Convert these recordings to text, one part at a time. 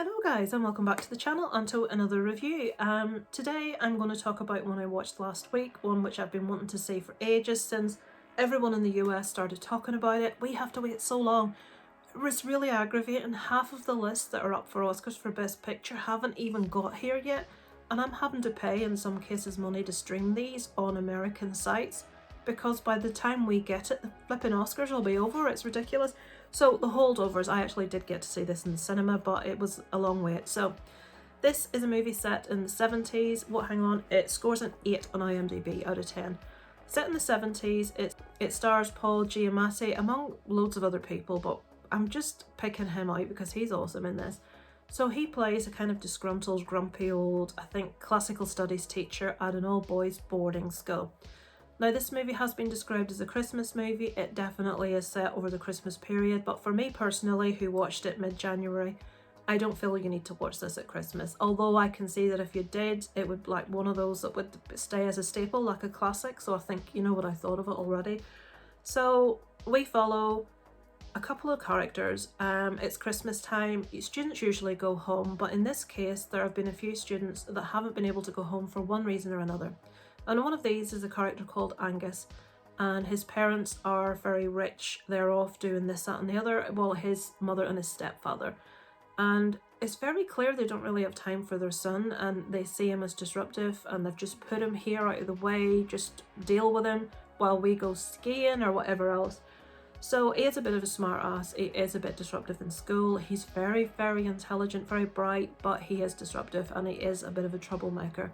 Hello guys and welcome back to the channel and to another review. Today I'm going to talk about one I watched last week, one which I've been wanting to see for ages since everyone in the US started talking about it. We have to wait so long. It was really aggravating. Half of the lists that are up for Oscars for Best Picture haven't even got here yet, and I'm having to pay in some cases money to stream these on American sites because by the time we get it the flipping Oscars will be over. It's ridiculous. So The Holdovers, I actually did get to see this in the cinema, but it was a long wait. So this is a movie set in the 70s. Hang on, it scores an 8 on IMDb out of 10. Set in the 70s, it stars Paul Giamatti among loads of other people, but I'm just picking him out because he's awesome in this. So he plays a kind of disgruntled, grumpy old, I think, classical studies teacher at an all-boys boarding school. Now this movie has been described as a Christmas movie. It definitely is set over the Christmas period, but for me personally, who watched it mid-January, I don't feel you need to watch this at Christmas. Although I can see that if you did, it would be like one of those that would stay as a staple, like a classic. So I think you know what I thought of it already. So we follow a couple of characters. It's Christmas time. Students usually go home, but in this case, there have been a few students that haven't been able to go home for one reason or another. And one of these is a character called Angus, and his parents are very rich. They're off doing this, that and the other, well, his mother and his stepfather. And it's very clear they don't really have time for their son, and they see him as disruptive, and they've just put him here out of the way, just deal with him while we go skiing or whatever else. So he is a bit of a smart ass. He is a bit disruptive in school. He's very, very intelligent, very bright, but he is disruptive and he is a bit of a troublemaker.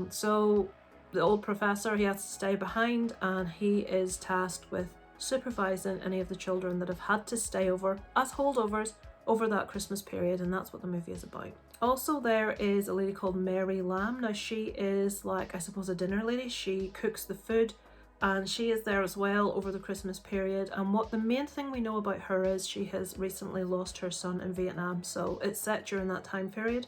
So the old professor, he has to stay behind, and he is tasked with supervising any of the children that have had to stay over as holdovers over that Christmas period, and that's what the movie is about. Also, there is a lady called Mary Lamb. Now she is like, I suppose, a dinner lady. She cooks the food and she is there as well over the Christmas period, and what the main thing we know about her is she has recently lost her son in Vietnam, so it's set during that time period.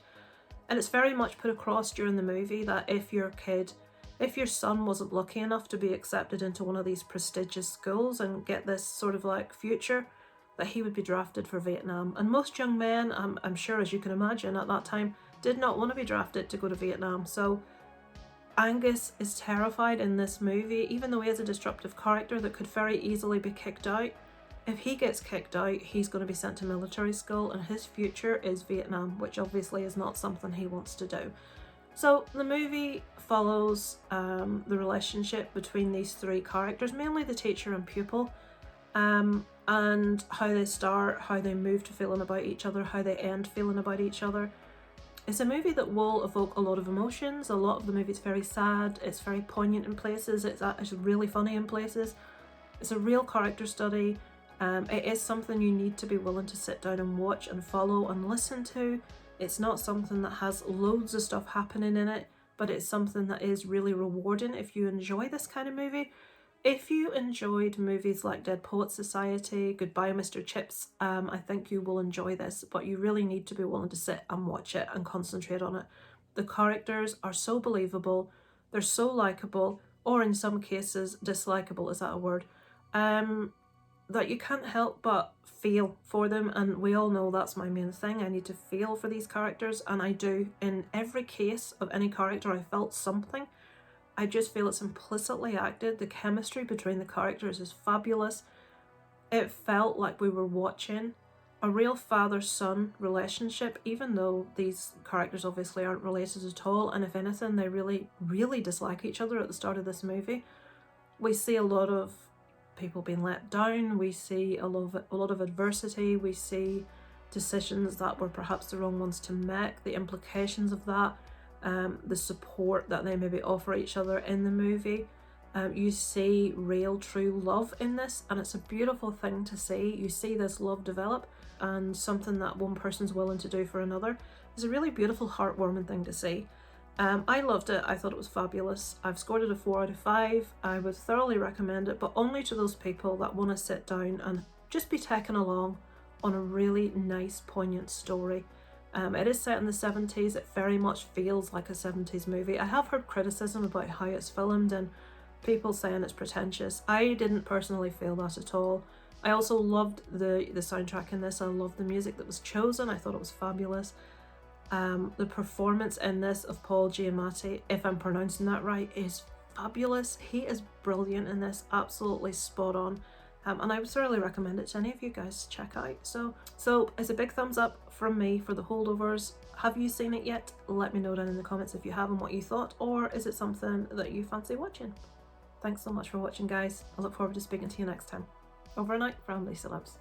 And it's very much put across during the movie that if your son wasn't lucky enough to be accepted into one of these prestigious schools and get this sort of like future, that he would be drafted for Vietnam. And most young men, I'm sure as you can imagine at that time, did not want to be drafted to go to Vietnam. So Angus is terrified in this movie, even though he is a disruptive character that could very easily be kicked out. If he gets kicked out, he's going to be sent to military school, and his future is Vietnam, which obviously is not something he wants to do. So the movie follows the relationship between these three characters, mainly the teacher and pupil, and how they start, how they move to feeling about each other, how they end feeling about each other. It's a movie that will evoke a lot of emotions. A lot of the movie is very sad, it's very poignant in places, it's really funny in places. It's a real character study. It is something you need to be willing to sit down and watch and follow and listen to. It's not something that has loads of stuff happening in it, but it's something that is really rewarding if you enjoy this kind of movie. If you enjoyed movies like Dead Poets Society, Goodbye Mr. Chips, I think you will enjoy this, but you really need to be willing to sit and watch it and concentrate on it. The characters are so believable, they're so likeable, or in some cases dislikable, is that a word? That you can't help but feel for them, and we all know that's my main thing. I need to feel for these characters, and I do. In every case of any character, I felt something. I just feel it's implicitly acted. The chemistry between the characters is fabulous. It felt like we were watching a real father-son relationship, even though these characters obviously aren't related at all, and if anything, they really, really dislike each other at the start of this movie. We see a lot of people being let down, we see a lot of adversity, we see decisions that were perhaps the wrong ones to make, the implications of that, the support that they maybe offer each other in the movie. You see real true love in this, and it's a beautiful thing to see. You see this love develop, and something that one person's willing to do for another is a really beautiful, heartwarming thing to see. I loved it. I thought it was fabulous. I've scored it a 4 out of 5. I would thoroughly recommend it, but only to those people that want to sit down and just be taken along on a really nice, poignant story. It is set in the 70s. It very much feels like a 70s movie. I have heard criticism about how it's filmed and people saying it's pretentious. I didn't personally feel that at all. I also loved the soundtrack in this. I loved the music that was chosen. I thought it was fabulous. The performance in this of Paul Giamatti, if I'm pronouncing that right, is fabulous. He is brilliant in this, absolutely spot on. And I would thoroughly recommend it to any of you guys to check out. So it's a big thumbs up from me for the Holdovers. Have you seen it yet? Let me know down in the comments if you have and what you thought, or is it something that you fancy watching? Thanks so much for watching, guys. I look forward to speaking to you next time. Over and out from Lisa Loves.